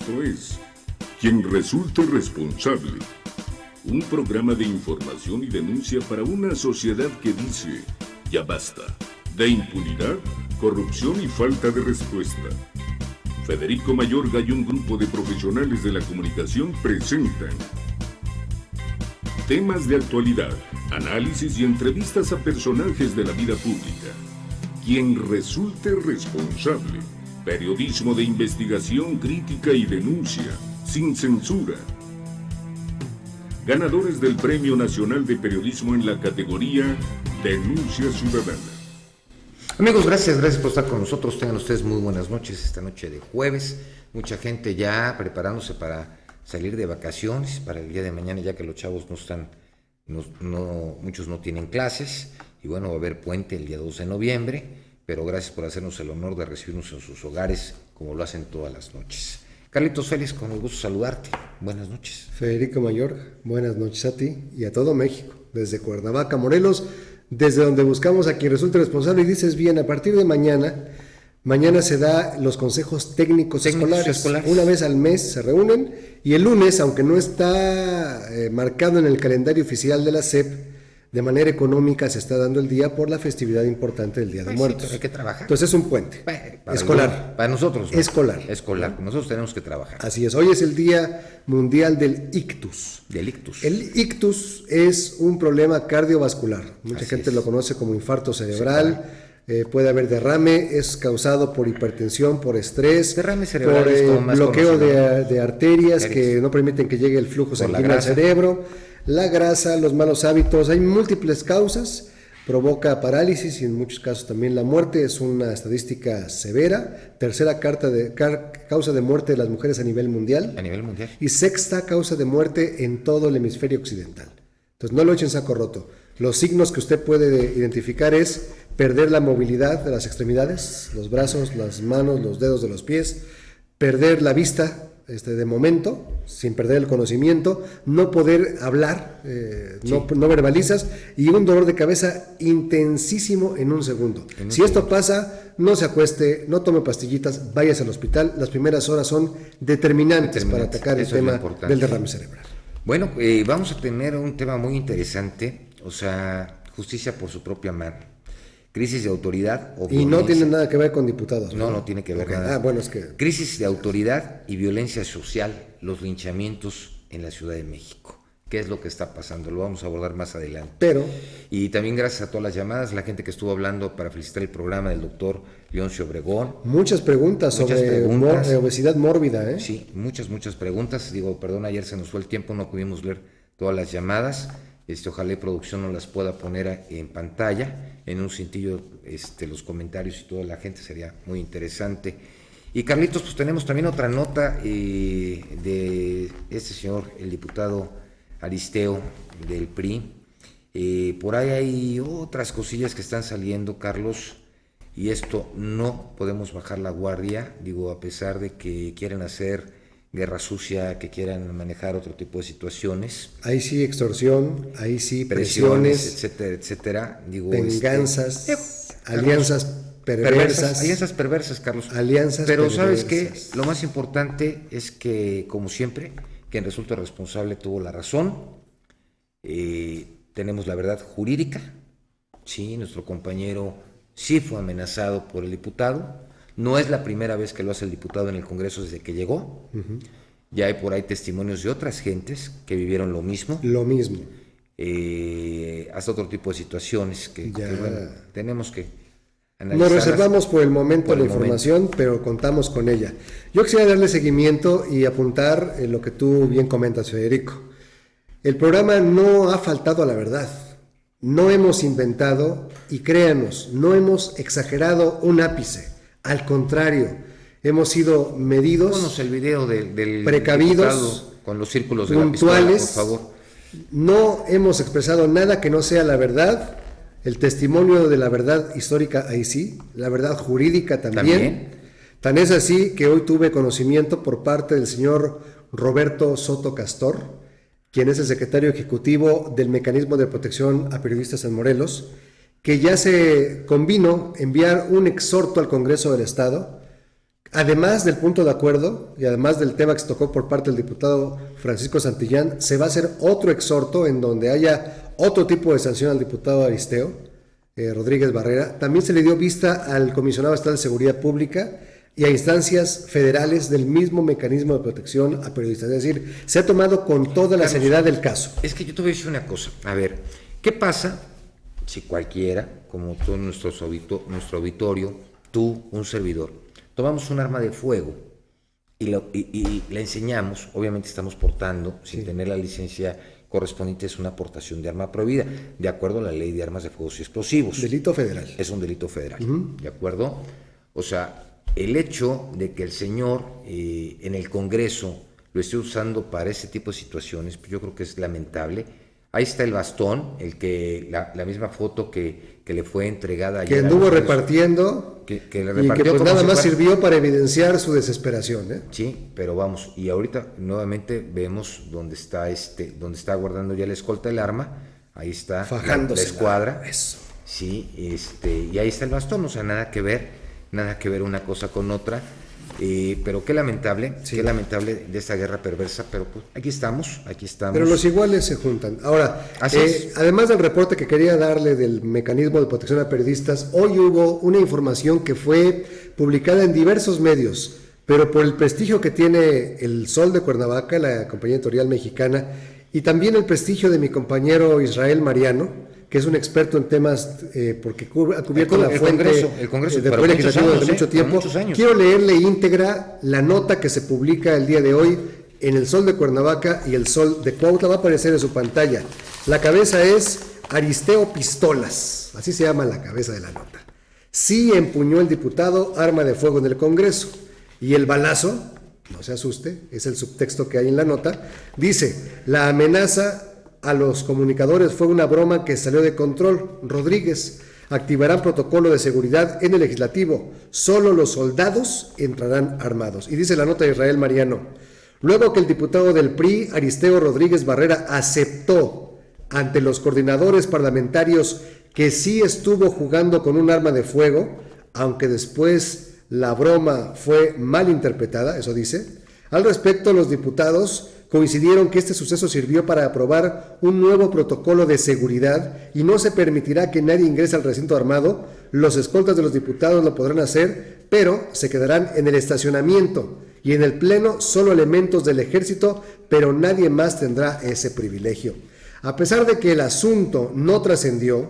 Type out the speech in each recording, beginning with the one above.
Esto es Quien Resulte Responsable, un programa de información y denuncia para una sociedad que dice, ya basta, de impunidad, corrupción y falta de respuesta. Federico Mayorga y un grupo de profesionales de la comunicación presentan temas de actualidad, análisis y entrevistas a personajes de la vida pública. Quien resulte responsable. Periodismo de investigación, crítica y denuncia, sin censura. Ganadores del Premio Nacional de Periodismo en la categoría Denuncia Ciudadana. Amigos, gracias por estar con nosotros. Tengan ustedes muy buenas noches esta noche de jueves. Mucha gente ya preparándose para salir de vacaciones para el día de mañana, ya que los chavos muchos no tienen clases. Y bueno, va a haber puente el día 2 de noviembre. Pero gracias por hacernos el honor de recibirnos en sus hogares, como lo hacen todas las noches. Carlitos Félix, con el gusto saludarte. Buenas noches. Federico Mayorga, buenas noches a ti y a todo México, desde Cuernavaca, Morelos, desde donde buscamos a quien resulte responsable. Y dices bien, a partir de mañana se da los consejos técnicos escolares. Una vez al mes se reúnen y el lunes, aunque no está marcado en el calendario oficial de la SEP, de manera económica se está dando el día por la festividad importante del Día de Muertos. Sí, pero hay que trabajar. Entonces es un puente escolar. Para nosotros. ¿No? Escolar. Nosotros tenemos que trabajar. Así es. Hoy es el Día Mundial del Ictus. El ictus es un problema cardiovascular. Mucha gente lo conoce como infarto cerebral. Puede haber derrame, es causado por hipertensión, por estrés, por bloqueo de arterias que no permiten que llegue el flujo sanguíneo al cerebro. La grasa, los malos hábitos, hay múltiples causas, provoca parálisis y en muchos casos también la muerte. Es una estadística severa, tercera causa de muerte de las mujeres a nivel mundial. Y sexta causa de muerte en todo el hemisferio occidental. Entonces no lo echen saco roto. Los signos que usted puede identificar es perder la movilidad de las extremidades, los brazos, las manos, los dedos de los pies, perder la vista, de momento, sin perder el conocimiento, no poder hablar, no verbalizas, y un dolor de cabeza intensísimo en un segundo. Si esto pasa, no se acueste, no tome pastillitas, váyase al hospital. Las primeras horas son determinantes para atacar el tema del derrame cerebral. Bueno, vamos a tener un tema muy interesante, justicia por su propia mano. Crisis de autoridad o violencia. Y no tiene nada que ver con diputados. No tiene que ver nada. Crisis de autoridad y violencia social, los linchamientos en la Ciudad de México. ¿Qué es lo que está pasando? Lo vamos a abordar más adelante. Y también gracias a todas las llamadas, la gente que estuvo hablando para felicitar el programa del doctor Leoncio Obregón. Muchas preguntas sobre obesidad mórbida. Sí, muchas preguntas. Ayer se nos fue el tiempo, no pudimos leer todas las llamadas. Ojalá producción nos las pueda poner en pantalla, en un cintillo, los comentarios y toda la gente, sería muy interesante. Y Carlitos, pues tenemos también otra nota de este señor, el diputado Aristeo del PRI. Por ahí hay otras cosillas que están saliendo, Carlos, y esto no podemos bajar la guardia, a pesar de que quieren hacer guerra sucia, que quieran manejar otro tipo de situaciones. Ahí sí extorsión, ahí sí presiones, etcétera. Venganzas, alianzas perversas. Alianzas perversas, Carlos. Pero ¿sabes qué? Lo más importante es que, como siempre, quien resulta responsable tuvo la razón. Tenemos la verdad jurídica. Sí, nuestro compañero sí fue amenazado por el diputado. No es la primera vez que lo hace el diputado en el Congreso desde que llegó. Ya hay por ahí testimonios de otras gentes que vivieron lo mismo. Hasta otro tipo de situaciones que tenemos que analizar. Nos reservamos por el momento la información, pero contamos con ella. Yo quisiera darle seguimiento y apuntar en lo que tú bien comentas, Federico. El programa no ha faltado a la verdad. No hemos inventado, y créanos, no hemos exagerado un ápice. Al contrario, hemos sido medidos, pónnos el video del precavidos, con los círculos de puntuales, la pistola, por favor. No hemos expresado nada que no sea la verdad, el testimonio de la verdad histórica, ahí sí, la verdad jurídica también. Tan es así que hoy tuve conocimiento por parte del señor Roberto Soto Castor, quien es el secretario ejecutivo del Mecanismo de Protección a Periodistas en Morelos, que ya se convino enviar un exhorto al Congreso del Estado Además del punto de acuerdo y además del tema que se tocó por parte del diputado Francisco Santillán, se va a hacer otro exhorto en donde haya otro tipo de sanción al diputado Aristeo Rodríguez Barrera. También se le dio vista al comisionado estatal de Seguridad Pública y a instancias federales del mismo mecanismo de protección a periodistas. Es decir, se ha tomado con toda la seriedad del caso. Es que yo te voy a decir una cosa. A ver, ¿qué pasa si cualquiera, como todo nuestro auditorio, tú, un servidor, tomamos un arma de fuego y la enseñamos? Obviamente estamos portando, sin tener la licencia correspondiente, es una aportación de arma prohibida, de acuerdo a la ley de armas de fuego y explosivos. Delito federal. Es un delito federal, ¿de acuerdo? O sea, el hecho de que el señor en el Congreso lo esté usando para ese tipo de situaciones, pues yo creo que es lamentable. Ahí está el bastón, la misma foto que le fue entregada ayer. Que anduvo repartiendo, que le repartió, y que pues nada más sirvió para evidenciar su desesperación, ¿eh? Sí, pero vamos, y ahorita nuevamente vemos donde está guardando ya la escolta del arma, ahí está fajándose la escuadra. Eso. Sí, y ahí está el bastón, o sea, nada que ver una cosa con otra. Pero qué lamentable de esta guerra perversa, pero pues aquí estamos. Pero los iguales se juntan. Ahora, además del reporte que quería darle del mecanismo de protección a periodistas, hoy hubo una información que fue publicada en diversos medios, pero por el prestigio que tiene El Sol de Cuernavaca, la compañía editorial mexicana, y también el prestigio de mi compañero Israel Mariano, que es un experto en temas, porque ha cubierto la fuente el Congreso de Poder Legislativo desde mucho tiempo. Quiero leerle íntegra la nota que se publica el día de hoy en El Sol de Cuernavaca y El Sol de Cuautla. Va a aparecer en su pantalla. La cabeza es Aristeo Pistolas, así se llama la cabeza de la nota. Sí empuñó el diputado arma de fuego en el Congreso, y el balazo, no se asuste, es el subtexto que hay en la nota, dice: la amenaza a los comunicadores fue una broma que salió de control. Rodríguez: activarán protocolo de seguridad en el legislativo. Solo los soldados entrarán armados. Y dice la nota de Israel Mariano: luego que el diputado del PRI, Aristeo Rodríguez Barrera, aceptó ante los coordinadores parlamentarios que sí estuvo jugando con un arma de fuego, aunque después la broma fue mal interpretada, eso dice. Al respecto, los diputados coincidieron que este suceso sirvió para aprobar un nuevo protocolo de seguridad y no se permitirá que nadie ingrese al recinto armado. Los escoltas de los diputados lo podrán hacer, pero se quedarán en el estacionamiento, y en el pleno solo elementos del ejército, pero nadie más tendrá ese privilegio. A pesar de que el asunto no trascendió,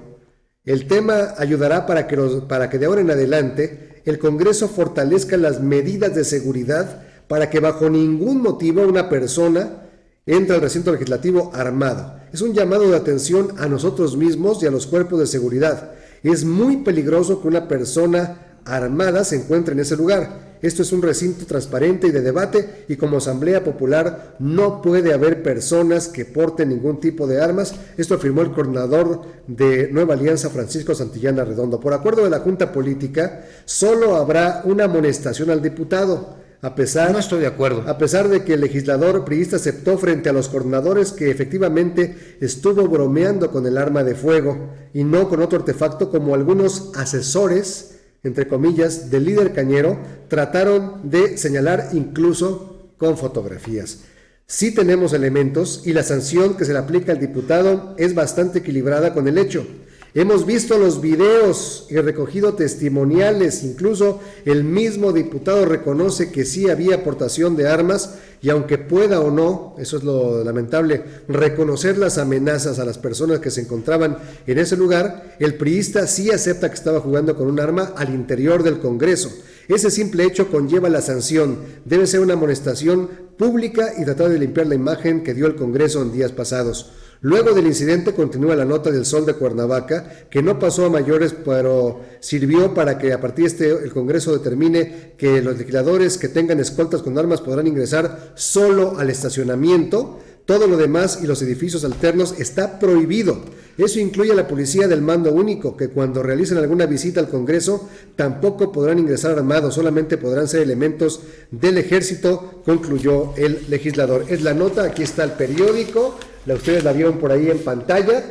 el tema ayudará para que de ahora en adelante el Congreso fortalezca las medidas de seguridad para que bajo ningún motivo una persona entre al recinto legislativo armado. Es un llamado de atención a nosotros mismos y a los cuerpos de seguridad. Es muy peligroso que una persona armada se encuentre en ese lugar. Esto es un recinto transparente y de debate, y como Asamblea Popular no puede haber personas que porten ningún tipo de armas. Esto afirmó el coordinador de Nueva Alianza, Francisco Santillán Arredondo. Por acuerdo de la Junta Política, solo habrá una amonestación al diputado. No estoy de acuerdo. A pesar de que el legislador priista aceptó frente a los coordinadores que efectivamente estuvo bromeando con el arma de fuego y no con otro artefacto, como algunos asesores, entre comillas, del líder cañero trataron de señalar, incluso con fotografías. Sí tenemos elementos, y la sanción que se le aplica al diputado es bastante equilibrada con el hecho. Hemos visto los videos y recogido testimoniales, incluso el mismo diputado reconoce que sí había aportación de armas, y aunque pueda o no, eso es lo lamentable, reconocer las amenazas a las personas que se encontraban en ese lugar, el priista sí acepta que estaba jugando con un arma al interior del Congreso. Ese simple hecho conlleva la sanción. Debe ser una amonestación pública y tratar de limpiar la imagen que dio el Congreso en días pasados. Luego del incidente, continúa la nota del Sol de Cuernavaca, que no pasó a mayores, pero sirvió para que a partir de el Congreso determine que los legisladores que tengan escoltas con armas podrán ingresar solo al estacionamiento. Todo lo demás y los edificios alternos está prohibido. Eso incluye a la policía del mando único, que cuando realicen alguna visita al Congreso tampoco podrán ingresar armados, solamente podrán ser elementos del ejército, concluyó el legislador. Es la nota, aquí está el periódico, ustedes la vieron por ahí en pantalla,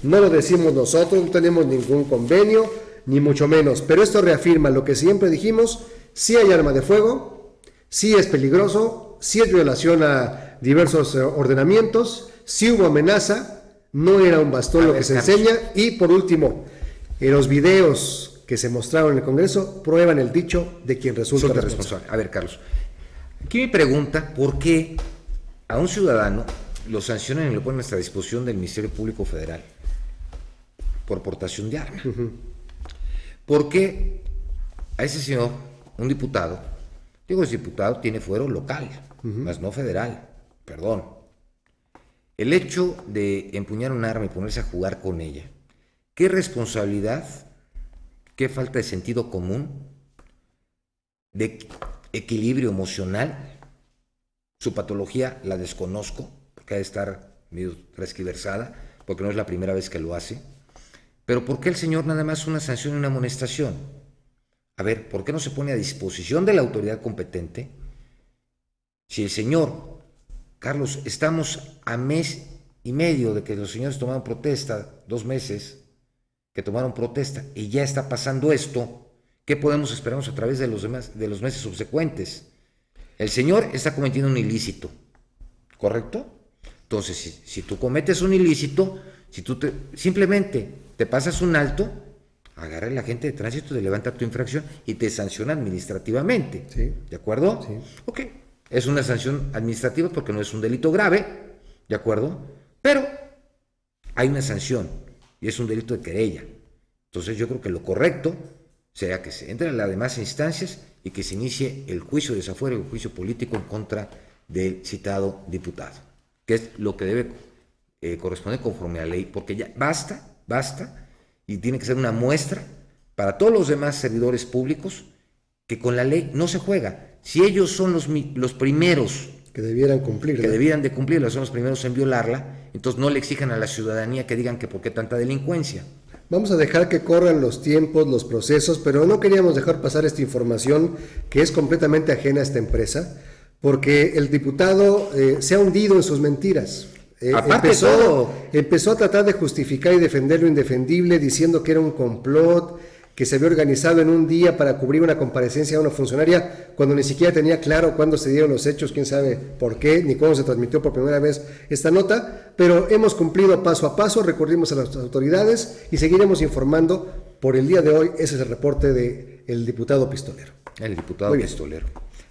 no lo decimos nosotros, no tenemos ningún convenio, ni mucho menos, pero esto reafirma lo que siempre dijimos: sí hay arma de fuego, sí es peligroso, sí es violación a diversos ordenamientos, sí hubo amenaza, no era un bastón lo que se enseña, y por último, en los videos que se mostraron en el Congreso prueban el dicho de quien resulta responsable. A ver, Carlos, aquí me pregunta por qué a un ciudadano lo sancionan y lo ponen a nuestra disposición del Ministerio Público Federal por portación de arma. ¿Por qué a ese señor, un diputado, digo es diputado, tiene fuero local, más no federal, perdón? El hecho de empuñar un arma y ponerse a jugar con ella, ¿qué responsabilidad, qué falta de sentido común, de equilibrio emocional? Su patología la desconozco, porque ha de estar medio transquiversada, porque no es la primera vez que lo hace. Pero ¿por qué el señor nada más una sanción y una amonestación? A ver, ¿por qué no se pone a disposición de la autoridad competente? Si el señor, Carlos, estamos a mes y medio de que los señores tomaron protesta, 2 meses que tomaron protesta, y ya está pasando esto, ¿qué podemos esperarnos a través de los meses subsecuentes? El señor está cometiendo un ilícito, ¿correcto? Entonces, si tú cometes un ilícito, si tú simplemente te pasas un alto, agarra el agente de tránsito, te levanta tu infracción y te sanciona administrativamente. Sí. ¿De acuerdo? Sí. Ok. Es una sanción administrativa porque no es un delito grave, ¿de acuerdo? Pero hay una sanción y es un delito de querella. Entonces yo creo que lo correcto será que se entre a las demás instancias y que se inicie el juicio de desafuero, el juicio político en contra del citado diputado, que es lo que debe corresponder conforme a la ley, porque ya basta, y tiene que ser una muestra para todos los demás servidores públicos que con la ley no se juega. Si ellos son los primeros que debieran cumplirla, que debieran de cumplirla, son los primeros en violarla, entonces no le exijan a la ciudadanía que digan que por qué tanta delincuencia. Vamos a dejar que corran los tiempos, los procesos, pero no queríamos dejar pasar esta información que es completamente ajena a esta empresa, porque el diputado se ha hundido en sus mentiras. Empezó a tratar de justificar y defender lo indefendible, diciendo que era un complot, que se había organizado en un día para cubrir una comparecencia de una funcionaria, cuando ni siquiera tenía claro cuándo se dieron los hechos, quién sabe por qué, ni cuándo se transmitió por primera vez esta nota, pero hemos cumplido paso a paso, recurrimos a las autoridades y seguiremos informando. Por el día de hoy, ese es el reporte del diputado pistolero. El diputado pistolero,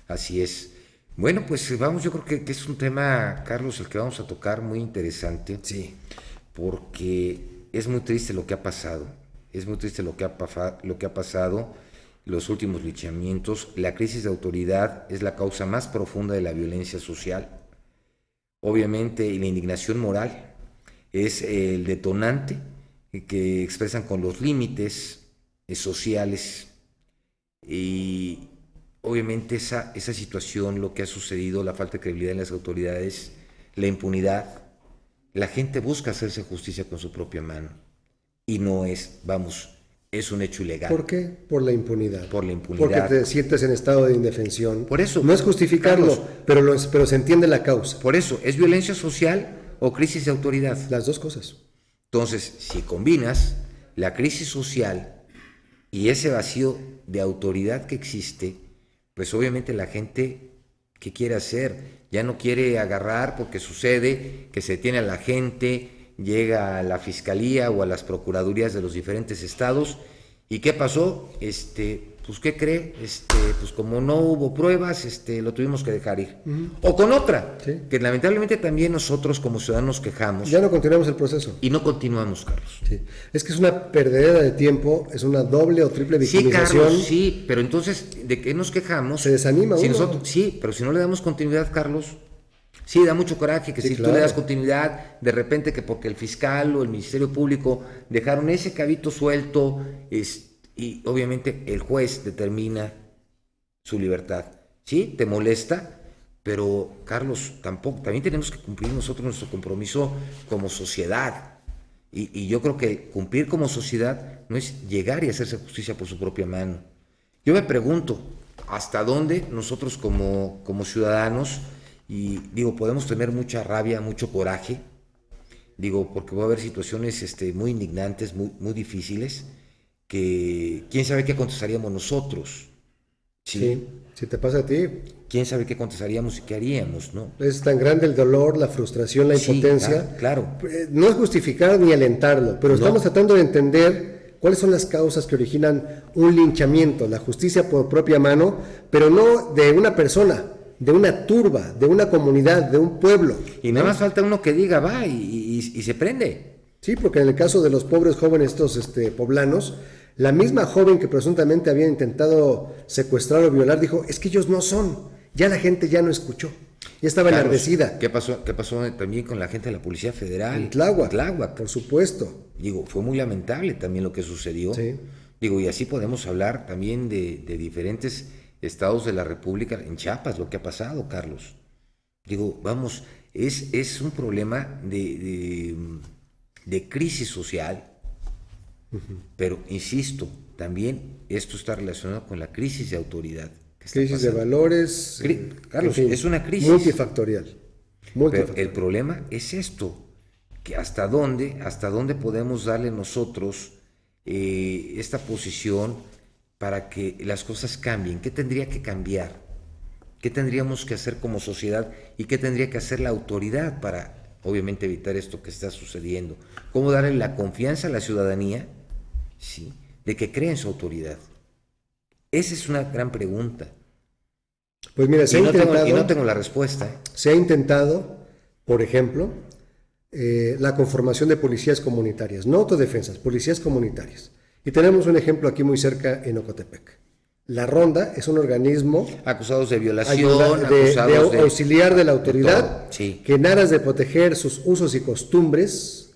así es. Bueno, pues vamos, yo creo que es un tema, Carlos, el que vamos a tocar muy interesante. Sí. Porque es muy triste lo que ha pasado. Es muy triste lo que ha pasado, los últimos linchamientos. La crisis de autoridad es la causa más profunda de la violencia social. Obviamente, y la indignación moral es el detonante que expresan con los límites sociales. Y obviamente esa situación, lo que ha sucedido, la falta de credibilidad en las autoridades, la impunidad, la gente busca hacerse justicia con su propia mano. Y no es, es un hecho ilegal. ¿Por qué? Por la impunidad. Por la impunidad. Porque te sientes en estado de indefensión. Por eso. No es justificarlo, Carlos, pero se entiende la causa. Por eso, ¿es violencia social o crisis de autoridad? Las dos cosas. Entonces, si combinas la crisis social y ese vacío de autoridad que existe, pues obviamente la gente, ¿qué quiere hacer? Ya no quiere agarrar porque sucede que se detiene a la gente, llega a la fiscalía o a las procuradurías de los diferentes estados. ¿Y qué pasó? Pues ¿qué cree? Pues como no hubo pruebas, lo tuvimos que dejar ir. O con otra, sí, que lamentablemente también nosotros como ciudadanos quejamos. Ya no continuamos el proceso. Y no continuamos, Carlos. Sí. Es que es una perdedera de tiempo, es una doble o triple victimización. Sí, Carlos, sí, pero entonces, ¿de qué nos quejamos? Se desanima si uno. Nosotros, sí, pero si no le damos continuidad, Carlos, sí, da mucho coraje que sí, si claro, tú le das continuidad, de repente que porque el fiscal o el Ministerio Público dejaron ese cabito suelto, y obviamente el juez determina su libertad. Sí, te molesta, pero Carlos, también tenemos que cumplir nosotros nuestro compromiso como sociedad. Y yo creo que cumplir como sociedad no es llegar y hacerse justicia por su propia mano. Yo me pregunto, ¿hasta dónde nosotros como ciudadanos, y digo, podemos tener mucha rabia, mucho coraje, digo, porque va a haber situaciones muy indignantes, muy difíciles, que quién sabe qué contestaríamos nosotros, Sí, si te pasa a ti. ¿Quién sabe qué contestaríamos y qué haríamos, no? Es tan grande el dolor, la frustración, la impotencia. Sí, claro. No es justificar ni alentarlo, pero estamos tratando de entender cuáles son las causas que originan un linchamiento, la justicia por propia mano, pero no de una persona, de una turba, de una comunidad, de un pueblo. Y nada más falta uno que diga, va, y se prende. Sí, porque en el caso de los pobres jóvenes estos poblanos, la misma joven que presuntamente había intentado secuestrar o violar dijo, es que ellos no son. Ya la gente ya no escuchó, ya estaba enardecida. ¿Qué pasó también con la gente de la Policía Federal? En Tláhuac, por supuesto. Digo, fue muy lamentable también lo que sucedió. Sí. Digo, y así podemos hablar también de diferentes estados de la República, en Chiapas, lo que ha pasado, Carlos. Digo, vamos, es un problema de crisis social, pero insisto, también esto está relacionado con la crisis de autoridad. Crisis de valores. Carlos, en fin, es una crisis multifactorial. Pero el problema es esto, que hasta dónde podemos darle nosotros esta posición para que las cosas cambien. ¿Qué tendría que cambiar? ¿Qué tendríamos que hacer como sociedad? ¿Y qué tendría que hacer la autoridad para, obviamente, evitar esto que está sucediendo? ¿Cómo darle la confianza a la ciudadanía, sí, de que cree en su autoridad? Esa es una gran pregunta. Pues mira, no tengo la respuesta. Se ha intentado, por ejemplo, la conformación de policías comunitarias, no autodefensas, policías comunitarias. Y tenemos un ejemplo aquí muy cerca en Ocotepec. La Ronda es un organismo acusados de violación, de auxiliar de la autoridad, sí, que en aras de proteger sus usos y costumbres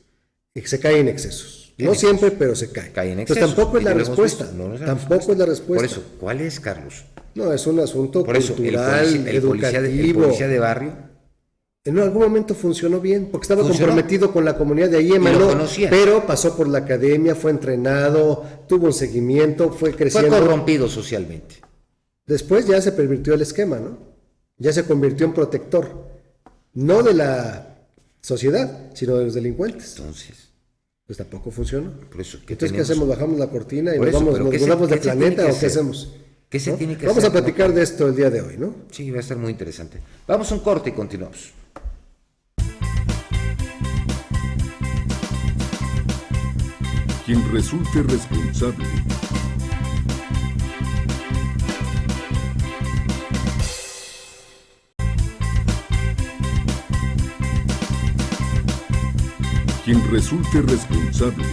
se cae en excesos. No siempre, pero se cae. En excesos. Entonces tampoco es la respuesta. Tampoco es la respuesta. Por eso, ¿cuál es, Carlos? No, es un asunto cultural, el policía de barrio. En algún momento funcionó bien, porque estaba comprometido con la comunidad de ahí, pero pasó por la academia, fue entrenado, tuvo un seguimiento, fue creciendo. Fue corrompido socialmente. Después ya se pervirtió el esquema, ¿no? Ya se convirtió en protector, no de la sociedad, sino de los delincuentes. Entonces, pues tampoco funcionó. Por eso, ¿qué hacemos? ¿Bajamos la cortina y nos mudamos de planeta o qué hacemos? ¿Qué se tiene que Vamos hacer? a platicar de esto el día de hoy, ¿no? Sí, va a estar muy interesante. Vamos a un corte y continuamos. Quien resulte responsable. Quien resulte responsable.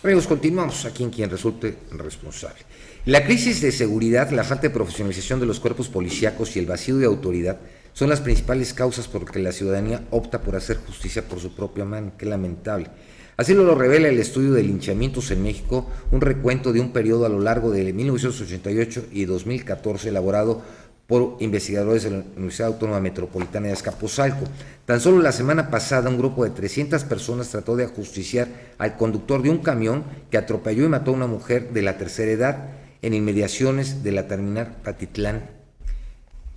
Amigos, continuamos aquí en Quien resulte responsable. La crisis de seguridad, la falta de profesionalización de los cuerpos policíacos y el vacío de autoridad son las principales causas por las que la ciudadanía opta por hacer justicia por su propia mano. Qué lamentable. Así lo revela el estudio de linchamientos en México, un recuento de un periodo a lo largo de 1988 y 2014 elaborado por investigadores de la Universidad Autónoma Metropolitana de Azcapotzalco. Tan solo la semana pasada un grupo de 300 personas trató de ajusticiar al conductor de un camión que atropelló y mató a una mujer de la tercera edad en inmediaciones de la terminal Patitlán.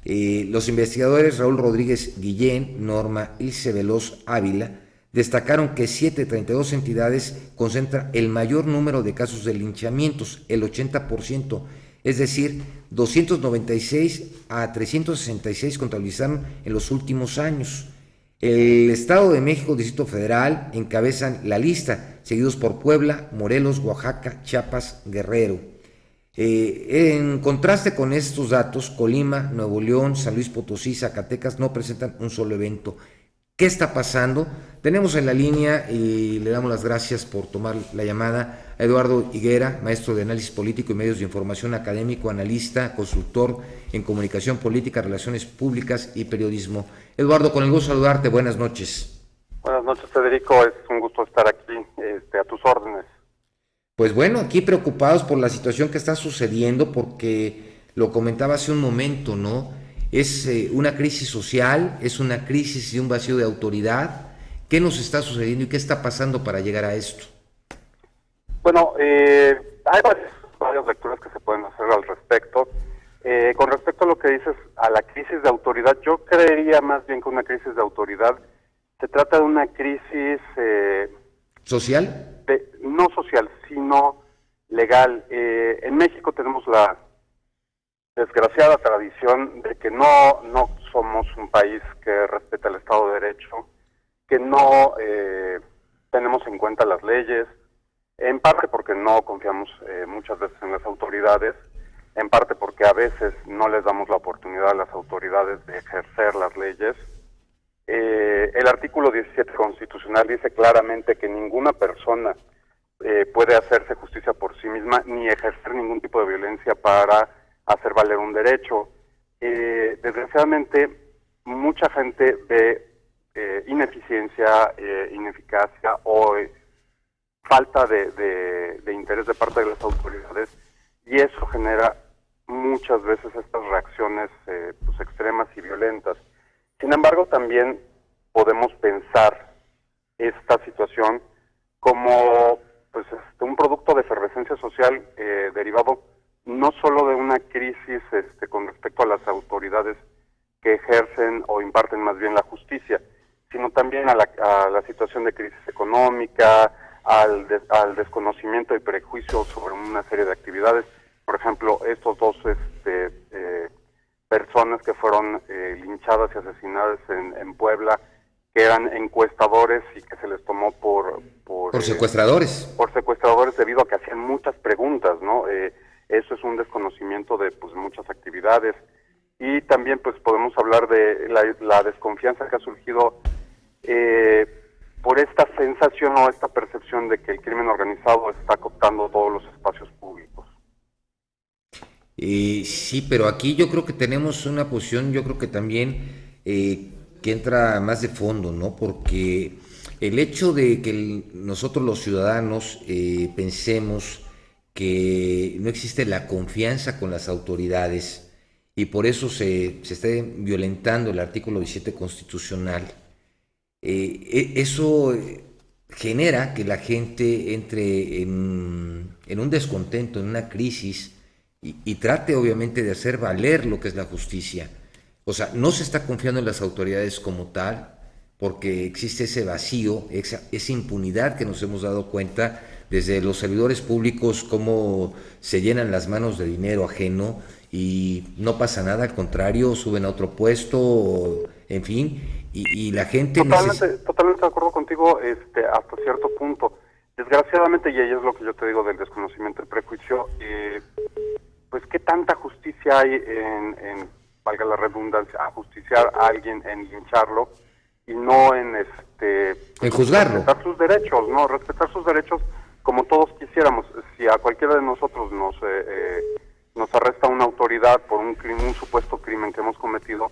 Los investigadores Raúl Rodríguez Guillén, Norma Ilse Veloz Ávila, destacaron que 732 entidades concentran el mayor número de casos de linchamientos, el 80%, es decir, 296 a 366 contabilizaron en los últimos años. El Estado de México, Distrito Federal, encabezan la lista, seguidos por Puebla, Morelos, Oaxaca, Chiapas, Guerrero. En contraste con estos datos, Colima, Nuevo León, San Luis Potosí, Zacatecas no presentan un solo evento. ¿Qué está pasando? Tenemos en la línea, y le damos las gracias por tomar la llamada, a Eduardo Higuera, maestro de análisis político y medios de información, académico, analista, consultor en comunicación política, relaciones públicas y periodismo. Eduardo, con el gusto de saludarte, buenas noches. Buenas noches, Federico, es un gusto estar aquí, a tus órdenes. Pues bueno, aquí preocupados por la situación que está sucediendo, porque lo comentaba hace un momento, ¿no? Es una crisis social, es una crisis y un vacío de autoridad. ¿Qué nos está sucediendo y qué está pasando para llegar a esto? Bueno, hay varias lecturas que se pueden hacer al respecto. Con respecto a lo que dices, a la crisis de autoridad, yo creería más bien que una crisis de autoridad se trata de una crisis... ¿social? no social, sino legal. En México tenemos la desgraciada tradición de que no somos un país que respeta el Estado de Derecho, que no tenemos en cuenta las leyes, en parte porque no confiamos muchas veces en las autoridades, en parte porque a veces no les damos la oportunidad a las autoridades de ejercer las leyes. El artículo 17 constitucional dice claramente que ninguna persona puede hacerse justicia por sí misma ni ejercer ningún tipo de violencia para hacer valer un derecho. Desgraciadamente, mucha gente ve ineficiencia, ineficacia o falta de interés de parte de las autoridades, y eso genera muchas veces estas reacciones pues extremas y violentas. Sin embargo, también podemos pensar esta situación como pues un producto de efervescencia social derivado no solo de una crisis con respecto a las autoridades que ejercen o imparten más bien la justicia, sino también a la situación de crisis económica, al desconocimiento y prejuicio sobre una serie de actividades. Por ejemplo, estos dos personas que fueron linchadas y asesinadas en Puebla, que eran encuestadores y que se les tomó por secuestradores. Por secuestradores debido a que hacían muchas preguntas, ¿no? Eso es un desconocimiento de pues muchas actividades. Y también pues podemos hablar de la desconfianza que ha surgido por esta sensación o esta percepción de que el crimen organizado está cooptando todos los espacios públicos. Sí, pero aquí yo creo que tenemos una posición, yo creo que también que entra más de fondo, ¿no? Porque el hecho de que nosotros los ciudadanos pensemos que no existe la confianza con las autoridades y por eso se esté violentando el artículo 17 constitucional, eso genera que la gente entre en un descontento, en una crisis, y trate obviamente de hacer valer lo que es la justicia. O sea, no se está confiando en las autoridades como tal, porque existe ese vacío, esa impunidad que nos hemos dado cuenta desde los servidores públicos, cómo se llenan las manos de dinero ajeno y no pasa nada, al contrario, suben a otro puesto, en fin, y la gente... Totalmente de acuerdo contigo hasta cierto punto. Desgraciadamente, y ahí es lo que yo te digo del desconocimiento y prejuicio, pues qué tanta justicia hay en valga la redundancia, a justiciar a alguien, en lincharlo, y no en juzgarlo. Respetar sus derechos, ¿no? Respetar sus derechos como todos quisiéramos. Si a cualquiera de nosotros nos arresta una autoridad por un supuesto crimen que hemos cometido,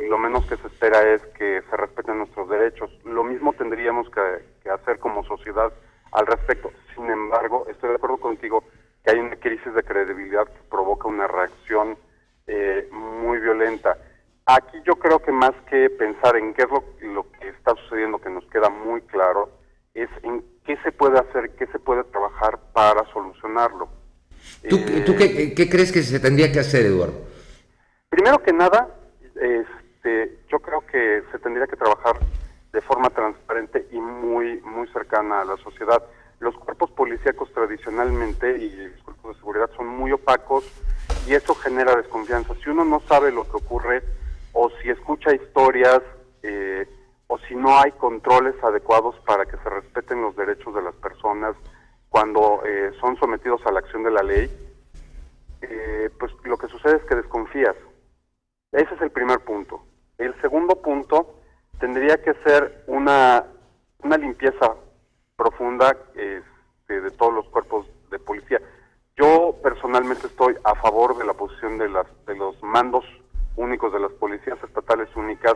lo menos que se espera es que se respeten nuestros derechos. Lo mismo tendríamos que hacer como sociedad al respecto. Sin embargo, estoy de acuerdo contigo que hay una crisis de credibilidad que provoca una reacción muy violenta. Aquí yo creo que más que pensar en qué es lo que está sucediendo, que nos queda muy claro, es en qué se puede hacer, qué se puede trabajar para solucionarlo. ¿Tú qué crees que se tendría que hacer, Eduardo? Primero que nada, yo creo que se tendría que trabajar de forma transparente y muy cercana a la sociedad. Los cuerpos policíacos tradicionalmente y los cuerpos de seguridad son muy opacos y eso genera desconfianza. Si uno no sabe lo que ocurre o si escucha historias o si no hay controles adecuados para que se respeten los derechos de las personas cuando son sometidos a la acción de la ley, pues lo que sucede es que desconfías. Ese es el primer punto. El segundo punto tendría que ser una limpieza profunda de todos los cuerpos de policía. Yo personalmente estoy a favor de la posición de los mandos únicos de las policías estatales únicas,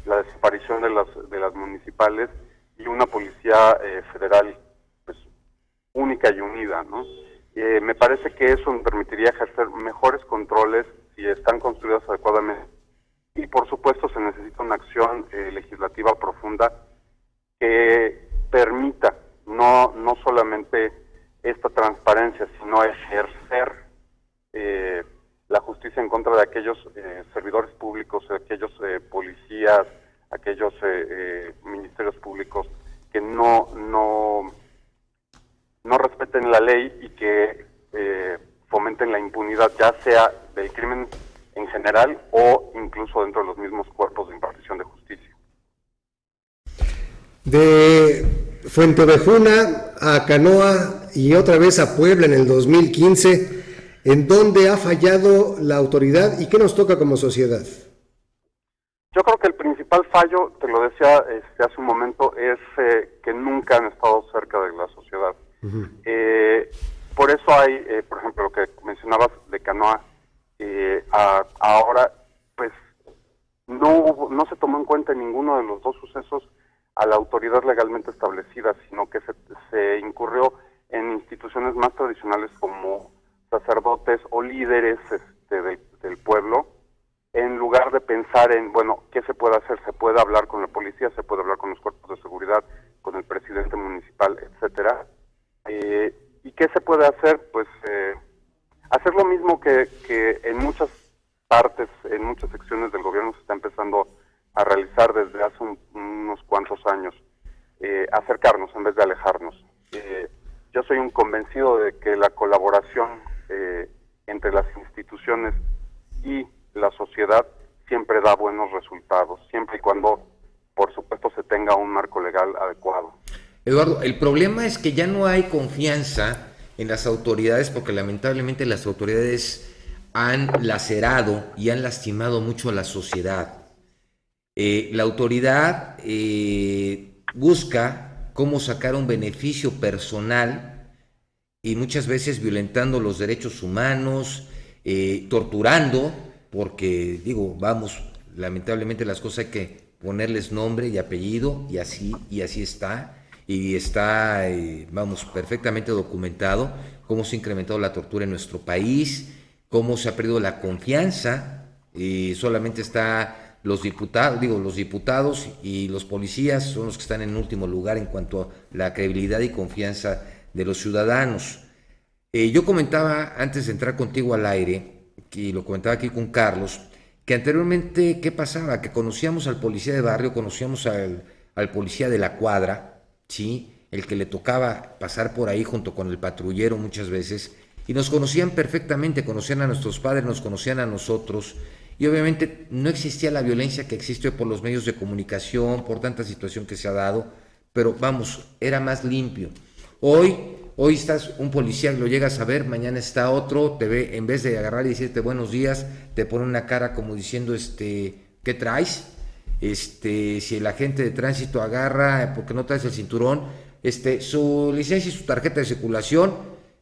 la desaparición de las municipales y una policía federal pues única y unida, ¿no? Me parece que eso me permitiría ejercer mejores controles si están construidas adecuadamente. Y por supuesto se necesita una acción legislativa profunda que permita no solamente esta transparencia, sino ejercer la justicia en contra de aquellos servidores públicos, aquellos policías, aquellos ministerios públicos que no respeten la ley y que fomenten la impunidad, ya sea del crimen en general o incluso dentro de los mismos cuerpos de impartición de justicia. De Fuenteovejuna a Canoa y otra vez a Puebla en el 2015, ¿en dónde ha fallado la autoridad y qué nos toca como sociedad? Yo creo que el principal fallo, te lo decía hace un momento, es que nunca han estado cerca de la sociedad. Uh-huh. Por eso hay, por ejemplo, lo que mencionabas de Canoa, ahora, pues, no se tomó en cuenta en ninguno de los dos sucesos a la autoridad legalmente establecida, sino que se incurrió en instituciones más tradicionales como sacerdotes o líderes del pueblo, en lugar de pensar en, bueno, ¿qué se puede hacer? Se puede hablar con la policía, se puede hablar con los cuerpos de seguridad, con el presidente municipal, etcétera. ¿Y qué se puede hacer? Pues hacer lo mismo que en muchas partes, en muchas secciones del gobierno se está empezando a realizar desde hace unos cuantos años, acercarnos en vez de alejarnos. Yo soy un convencido de que la colaboración entre las instituciones y la sociedad siempre da buenos resultados, siempre y cuando, por supuesto, se tenga un marco legal adecuado. Eduardo, el problema es que ya no hay confianza en las autoridades porque lamentablemente las autoridades han lacerado y han lastimado mucho a la sociedad. La autoridad busca cómo sacar un beneficio personal y muchas veces violentando los derechos humanos, torturando, porque digo, vamos, lamentablemente las cosas hay que ponerles nombre y apellido y así está, y está, vamos, perfectamente documentado cómo se ha incrementado la tortura en nuestro país, cómo se ha perdido la confianza, solamente está los diputados y los policías son los que están en último lugar en cuanto a la credibilidad y confianza de los ciudadanos. Yo comentaba antes de entrar contigo al aire, y lo comentaba aquí con Carlos, que anteriormente, ¿qué pasaba? Que conocíamos al policía de barrio, conocíamos al policía de la cuadra, ¿sí? El que le tocaba pasar por ahí junto con el patrullero muchas veces, y nos conocían perfectamente, conocían a nuestros padres, nos conocían a nosotros, y obviamente no existía la violencia que existe por los medios de comunicación, por tanta situación que se ha dado, pero vamos, era más limpio. Hoy estás un policía, lo llegas a ver, mañana está otro, te ve, en vez de agarrar y decirte buenos días, te pone una cara como diciendo, ¿qué traes? Si el agente de tránsito agarra, porque no traes el cinturón, su licencia y su tarjeta de circulación,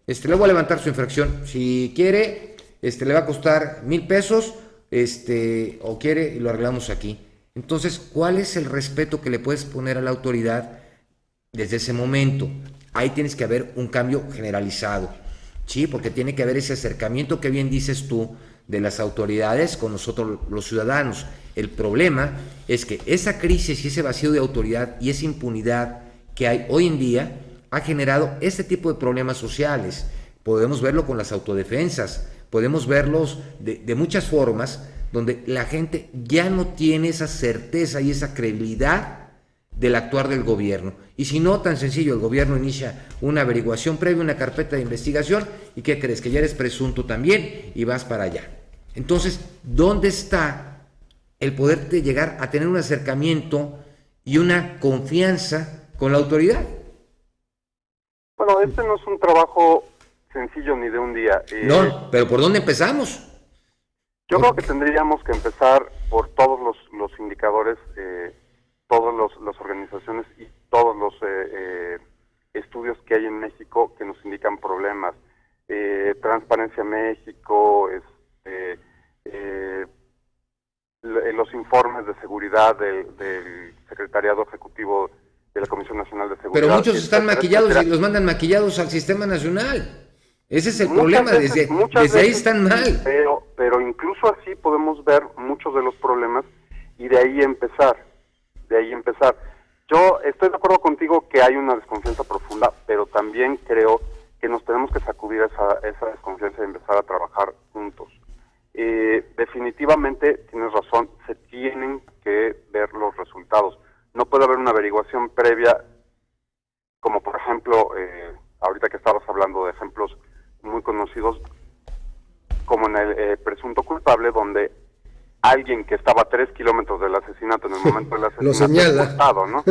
le voy a levantar su infracción, si quiere, le va a costar 1,000 pesos, o quiere y lo arreglamos aquí. Entonces, ¿cuál es el respeto que le puedes poner a la autoridad desde ese momento? Ahí tienes que haber un cambio generalizado, ¿sí? Porque tiene que haber ese acercamiento que bien dices tú de las autoridades con nosotros los ciudadanos. El problema es que esa crisis y ese vacío de autoridad y esa impunidad que hay hoy en día ha generado este tipo de problemas sociales. Podemos verlo con las autodefensas, podemos verlos de muchas formas, donde la gente ya no tiene esa certeza y esa credibilidad del actuar del gobierno. Y si no, tan sencillo, el gobierno inicia una averiguación previa, una carpeta de investigación, ¿y qué crees? Que ya eres presunto también y vas para allá. Entonces, ¿dónde está el poderte llegar a tener un acercamiento y una confianza con la autoridad? Bueno, no es un trabajo sencillo ni de un día. No, pero ¿por dónde empezamos? Yo creo que tendríamos que empezar por todos los indicadores, todas las organizaciones y todos los estudios que hay en México que nos indican problemas. Transparencia México, los informes de seguridad del Secretariado Ejecutivo de la Comisión Nacional de Seguridad. Pero muchos están maquillados y los mandan maquillados al Sistema Nacional. Ese es el problema, desde ahí están mal. Pero incluso así podemos ver muchos de los problemas y de ahí empezar. Yo estoy de acuerdo contigo que hay una desconfianza profunda, pero también creo que nos tenemos que sacudir esa desconfianza y empezar a trabajar juntos. Definitivamente tienes razón, se tienen que ver los resultados. No puede haber una averiguación previa, como por ejemplo ahorita que estabas hablando de ejemplos muy conocidos, como en el presunto culpable, donde alguien que estaba a 3 kilómetros del asesinato en el momento del asesinato lo señala. es culpado, ¿no?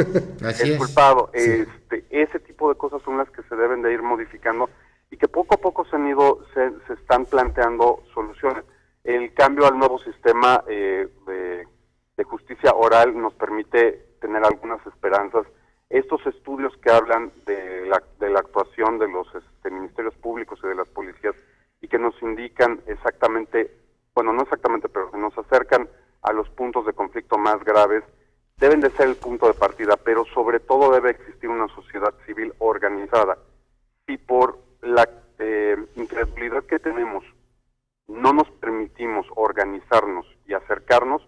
Así es. Culpado. Sí. Ese tipo de cosas son las que se deben de ir modificando y que poco a poco se están planteando soluciones. El cambio al nuevo sistema de justicia oral nos permite tener algunas esperanzas. Estos estudios que hablan de la actuación de los ministerios públicos y de las policías y que nos indican exactamente, bueno, no exactamente, pero que nos acercan a los puntos de conflicto más graves, deben de ser el punto de partida, pero sobre todo debe existir una sociedad civil organizada. Y por la incredulidad que tenemos, no nos permitimos organizarnos y acercarnos,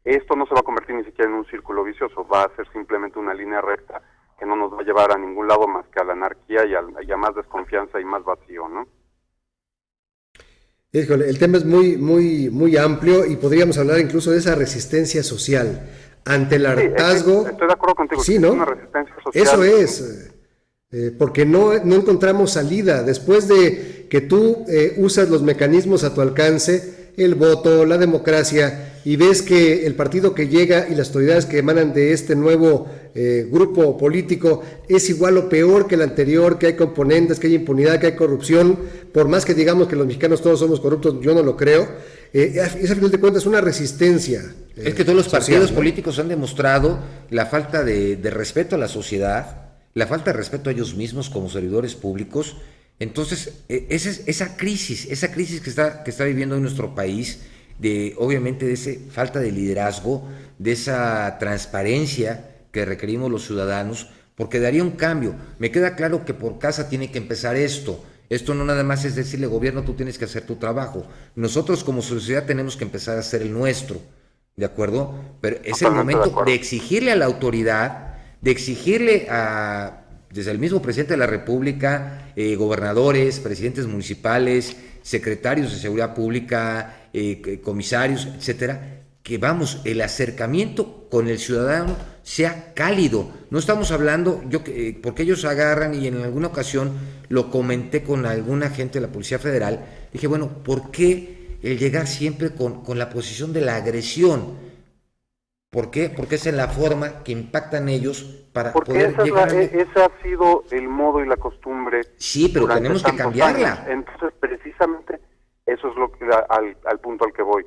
esto no se va a convertir ni siquiera en un círculo vicioso, va a ser simplemente una línea recta que no nos va a llevar a ningún lado más que a la anarquía y a más desconfianza y más vacío, ¿no? Híjole, el tema es muy amplio y podríamos hablar incluso de esa resistencia social ante el hartazgo. Sí, estoy de acuerdo contigo. Sí, ¿no? Es una resistencia social. Eso es, porque no encontramos salida. Después de que tú usas los mecanismos a tu alcance, el voto, la democracia, y ves que el partido que llega y las autoridades que emanan de este nuevo grupo político es igual o peor que el anterior, que hay componentes, que hay impunidad, que hay corrupción, por más que digamos que los mexicanos todos somos corruptos, yo no lo creo, es a final de cuentas una resistencia. Es que todos los partidos social, ¿no? políticos han demostrado la falta de respeto a la sociedad, la falta de respeto a ellos mismos como servidores públicos. Entonces, esa crisis que está viviendo hoy nuestro país, obviamente de esa falta de liderazgo, de esa transparencia que requerimos los ciudadanos, porque daría un cambio. Me queda claro que por casa tiene que empezar esto. Esto no nada más es decirle, gobierno, tú tienes que hacer tu trabajo. Nosotros como sociedad tenemos que empezar a hacer el nuestro, ¿de acuerdo? Pero es el momento de exigirle a la autoridad, de exigirle desde el mismo presidente de la República, gobernadores, presidentes municipales, secretarios de seguridad pública, comisarios, etcétera, que el acercamiento con el ciudadano sea cálido. No estamos hablando, porque ellos agarran, y en alguna ocasión lo comenté con alguna gente de la Policía Federal, dije, bueno, ¿por qué el llegar siempre con la posición de la agresión? ¿Por qué? Porque esa es la forma que impactan ellos para poder llegar ese ha sido el modo y la costumbre. Sí, pero tenemos que cambiarla. Años. Entonces, precisamente, eso es al punto al que voy.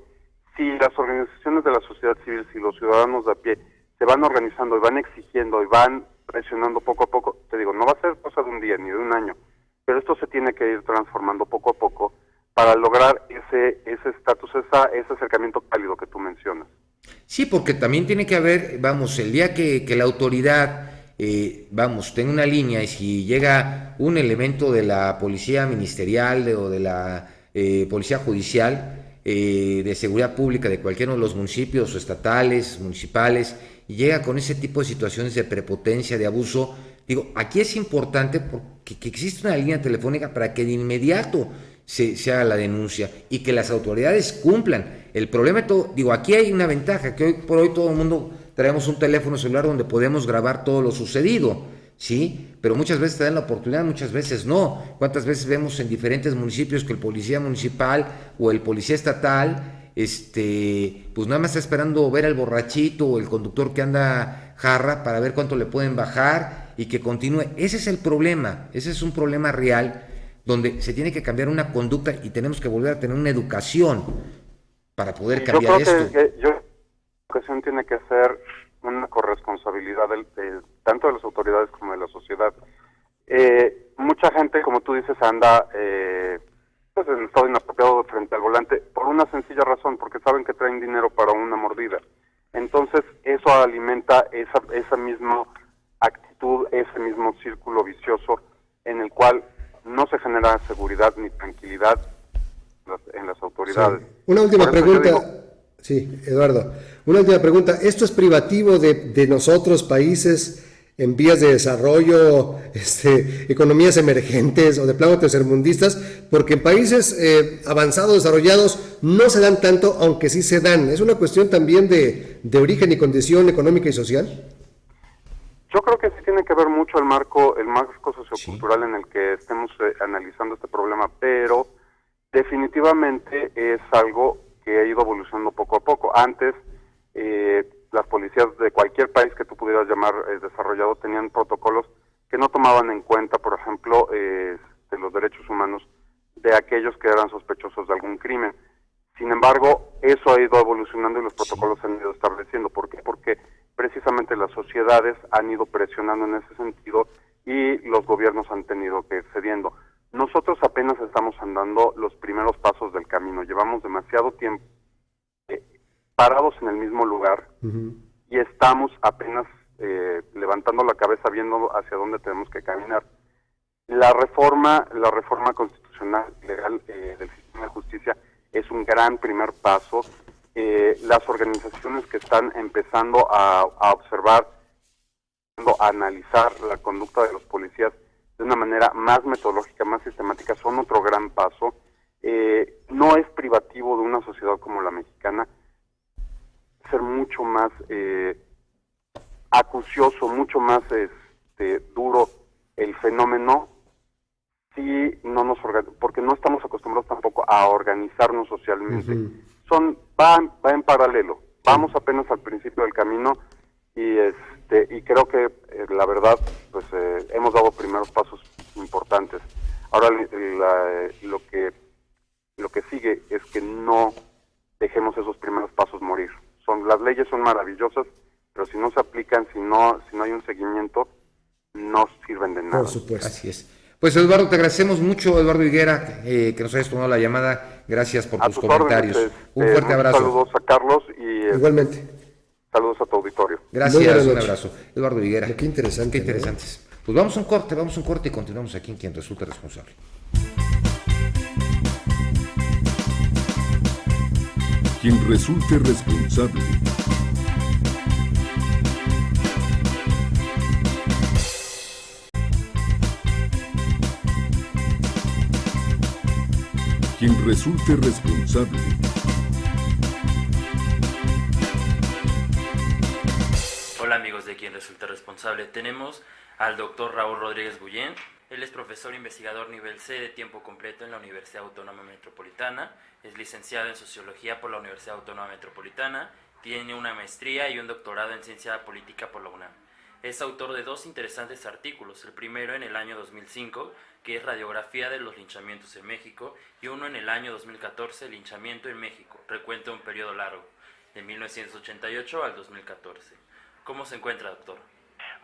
Si las organizaciones de la sociedad civil, si los ciudadanos de a pie se van organizando y van exigiendo y van presionando poco a poco, te digo, no va a ser cosa de un día ni de un año, pero esto se tiene que ir transformando poco a poco para lograr ese estatus, ese acercamiento cálido que tú mencionas. Sí, porque también tiene que haber, el día que la autoridad, tenga una línea, y si llega un elemento de la policía ministerial o de la policía judicial, de seguridad pública de cualquiera de los municipios estatales, municipales, y llega con ese tipo de situaciones de prepotencia, de abuso, digo, aquí es importante que existe una línea telefónica para que de inmediato se haga la denuncia y que las autoridades cumplan. El problema, aquí hay una ventaja, que hoy por hoy todo el mundo traemos un teléfono celular donde podemos grabar todo lo sucedido, ¿sí? Pero muchas veces te dan la oportunidad, muchas veces no. ¿Cuántas veces vemos en diferentes municipios que el policía municipal o el policía estatal, pues nada más está esperando ver al borrachito o el conductor que anda jarra para ver cuánto le pueden bajar y que continúe? Ese es el problema, ese es un problema real donde se tiene que cambiar una conducta y tenemos que volver a tener una educación para poder cambiar esto. La educación tiene que ser una corresponsabilidad tanto de las autoridades como de la sociedad. Mucha gente, como tú dices, anda en estado inapropiado frente al volante por una sencilla razón, porque saben que traen dinero para una mordida. Entonces eso alimenta esa misma actitud, ese mismo círculo vicioso en el cual no se genera seguridad ni tranquilidad en las autoridades. Sí. Una última pregunta. Sí, Eduardo. Una última pregunta. ¿Esto es privativo de nosotros, países en vías de desarrollo, economías emergentes o de plano tercermundistas? Porque en países avanzados, desarrollados, no se dan tanto, aunque sí se dan. ¿Es una cuestión también de origen y condición económica y social? Yo creo que sí tiene que ver mucho el marco sociocultural en el que estemos analizando este problema, pero definitivamente es algo que ha ido evolucionando poco a poco. Antes, las policías de cualquier país que tú pudieras llamar desarrollado tenían protocolos que no tomaban en cuenta, por ejemplo, los derechos humanos de aquellos que eran sospechosos de algún crimen. Sin embargo, eso ha ido evolucionando y los protocolos se han ido estableciendo. ¿Por qué? Porque precisamente las sociedades han ido presionando en ese sentido y los gobiernos han tenido que ir cediendo. Nosotros apenas estamos andando los primeros pasos del camino. Llevamos demasiado tiempo parados en el mismo lugar y estamos apenas levantando la cabeza viendo hacia dónde tenemos que caminar. La reforma constitucional legal del sistema de justicia es un gran primer paso. Las organizaciones que están empezando a observar, a analizar la conducta de los policías de una manera más metodológica, más sistemática, son otro gran paso. No es privativo de una sociedad como la mexicana ser mucho más acucioso, mucho más duro el fenómeno, si no nos porque no estamos acostumbrados tampoco a organizarnos socialmente. Va en paralelo. Vamos apenas al principio del camino y creo que la verdad pues hemos dado primeros pasos importantes. Ahora lo que sigue es que no dejemos esos primeros pasos morir. Las leyes son maravillosas, pero si no se aplican, si no hay un seguimiento, no sirven de nada. Por supuesto. Así es. Pues Eduardo, te agradecemos mucho, Eduardo Higuera, que nos hayas tomado la llamada. Gracias por tus comentarios. Un fuerte abrazo. Saludos a Carlos y igualmente. Saludos a tu auditorio. Gracias, un abrazo. Eduardo Higuera. Qué interesante. Qué interesantes. ¿No? Pues vamos a un corte y continuamos aquí en Quien Resulta Responsable. Quien resulte responsable. Quien resulte responsable. Hola amigos de Quien Resulta Responsable. Tenemos al doctor Raúl Rodríguez Guillén. Él es profesor investigador nivel C de tiempo completo en la Universidad Autónoma Metropolitana. Es licenciado en Sociología por la Universidad Autónoma Metropolitana. Tiene una maestría y un doctorado en Ciencia Política por la UNAM. Es autor de 2 interesantes artículos, el primero en el año 2005, que es Radiografía de los linchamientos en México, y uno en el año 2014, Linchamiento en México, recuento de un periodo largo, de 1988 al 2014. ¿Cómo se encuentra, doctor?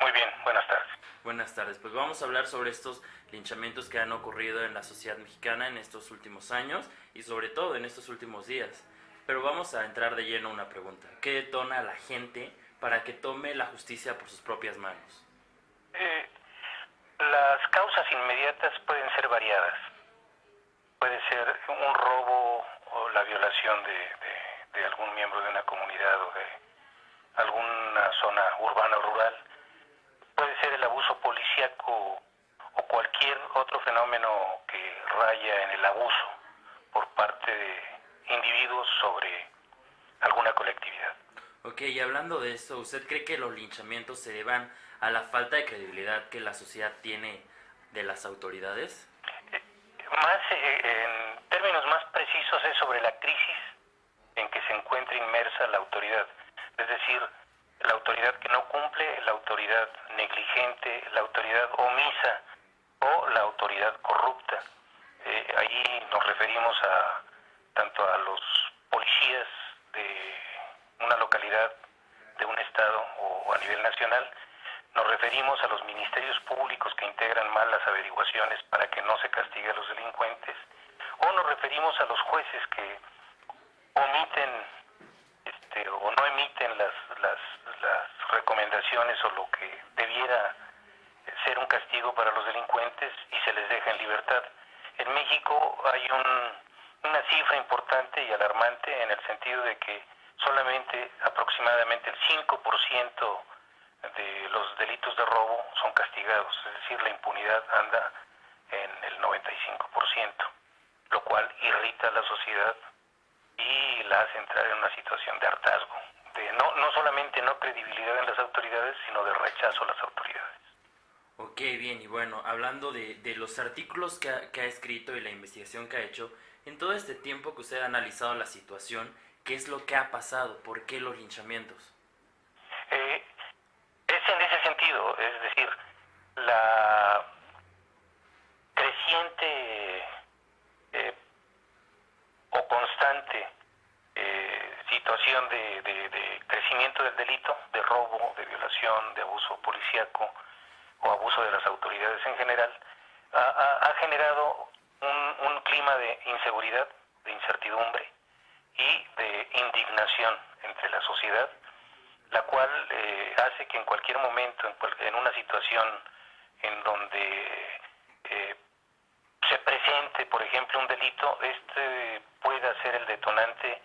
Muy bien, buenas tardes. Buenas tardes, pues vamos a hablar sobre estos linchamientos que han ocurrido en la sociedad mexicana en estos últimos años y sobre todo en estos últimos días. Pero vamos a entrar de lleno a una pregunta. ¿Qué detona a la gente para que tome la justicia por sus propias manos? Las causas inmediatas pueden ser variadas. Puede ser un robo o la violación de algún miembro de una comunidad o de alguna zona urbana o rural. Puede ser el abuso policíaco o cualquier otro fenómeno que raya en el abuso por parte de individuos sobre alguna colectividad. Ok, y hablando de esto, ¿usted cree que los linchamientos se deban a la falta de credibilidad que la sociedad tiene de las autoridades? En términos más precisos es sobre la crisis en que se encuentra inmersa la autoridad. Es decir, la autoridad que no cumple, la autoridad negligente, la autoridad omisa o la autoridad corrupta. Allí nos referimos tanto a los policías de una localidad, de un estado o a nivel nacional. Nos referimos a los ministerios públicos que integran mal las averiguaciones para que no se castigue a los delincuentes, o nos referimos a los jueces que omiten o no emiten las recomendaciones o lo que debiera ser un castigo para los delincuentes y se les deja en libertad. En México hay una cifra importante y alarmante en el sentido de que solamente aproximadamente el 5% de los delitos de robo son castigados, es decir, la impunidad anda en el 95%, lo cual irrita a la sociedad y la hace entrar en una situación de hartazgo, de no solamente no credibilidad en las autoridades, sino de rechazo a las autoridades. Ok, bien, y bueno, hablando de los artículos que ha escrito y la investigación que ha hecho, en todo este tiempo que usted ha analizado la situación, ¿qué es lo que ha pasado? ¿Por qué los linchamientos? Es en ese sentido, es decir, la creciente o constante situación de crecimiento del delito, de robo, de violación, de abuso policíaco o abuso de las autoridades en general, ha generado un clima de inseguridad, de incertidumbre y de indignación entre la sociedad, la cual hace que en cualquier momento, en una situación en donde se presente, por ejemplo, un delito, pueda ser el detonante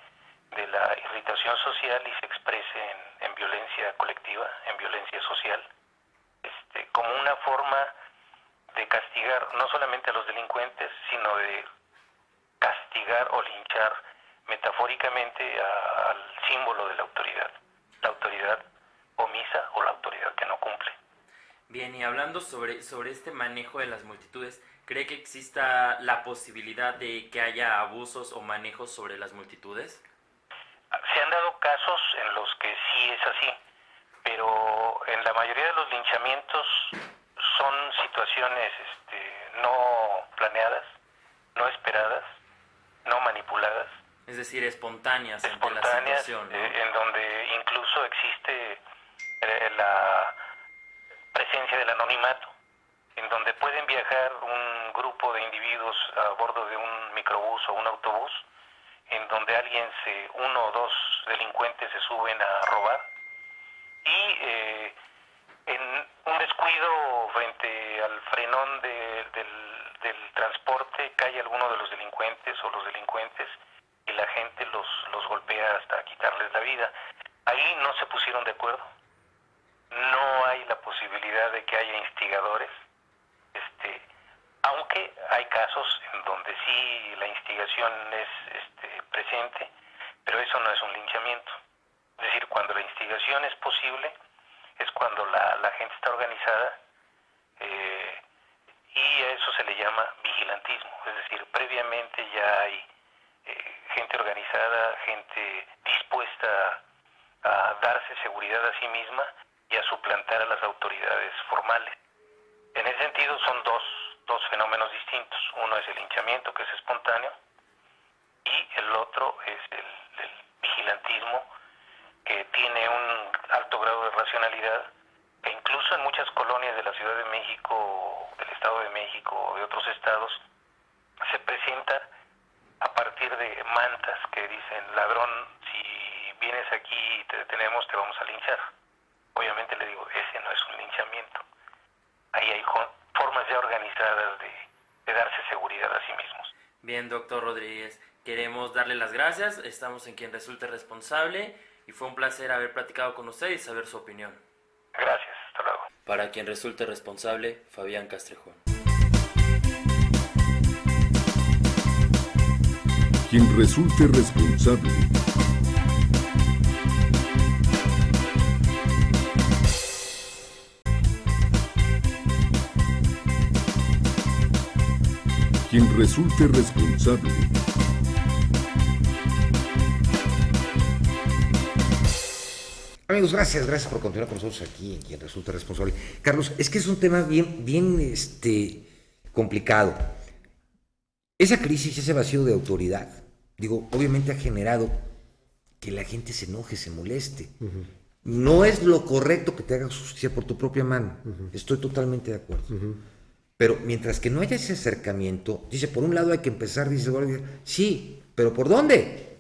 de la irritación social y se exprese en violencia colectiva, en violencia social, como una forma de castigar no solamente a los delincuentes, sino de castigar o linchar metafóricamente al símbolo de la autoridad omisa o la autoridad que no cumple. Bien, y hablando sobre este manejo de las multitudes, ¿cree que exista la posibilidad de que haya abusos o manejos sobre las multitudes? Se han dado casos en los que sí es así, pero en la mayoría de los linchamientos son situaciones no planeadas, no esperadas, no manipuladas. Es decir, espontáneas ante la situación, ¿no? En donde incluso existe la presencia del anonimato, en donde pueden viajar un grupo de individuos a bordo de un microbús o un autobús, en donde uno o dos delincuentes se suben a robar y en un descuido frente al frenón del transporte cae alguno de los delincuentes o los delincuentes y la gente los golpea hasta quitarles la vida. Ahí no se pusieron de acuerdo. No hay la posibilidad de que haya instigadores, aunque hay casos en donde sí la instigación es presente, pero eso no es un linchamiento. Es decir, cuando la instigación es posible, es cuando la gente está organizada y a eso se le llama vigilantismo. Es decir, previamente ya hay gente organizada, gente dispuesta a darse seguridad a sí misma y a suplantar a las autoridades formales. En ese sentido son dos fenómenos distintos. Uno es el linchamiento, que es espontáneo, y el otro es el vigilantismo, que tiene un alto grado de racionalidad, que incluso en muchas colonias de la Ciudad de México, del Estado de México o de otros estados, se presenta a partir de mantas que dicen: ladrón, si vienes aquí y te detenemos, te vamos a linchar. Obviamente le digo, ese no es un linchamiento. Ahí hay formas ya organizadas de darse seguridad a sí mismos. Bien, doctor Rodríguez, queremos darle las gracias. Estamos en Quien Resulte Responsable y fue un placer haber platicado con usted y saber su opinión. Gracias, hasta luego. Para Quien Resulte Responsable, Fabián Castrejón. Quien resulte responsable. Quien resulte responsable. Amigos, gracias por continuar con nosotros aquí en Quien Resulte Responsable. Carlos, es que es un tema bien complicado. Esa crisis, ese vacío de autoridad, obviamente ha generado que la gente se enoje, se moleste. Uh-huh. No es lo correcto que te hagas justicia por tu propia mano. Uh-huh. Estoy totalmente de acuerdo. Uh-huh. Pero mientras que no haya ese acercamiento, por un lado hay que empezar, sí, pero ¿por dónde?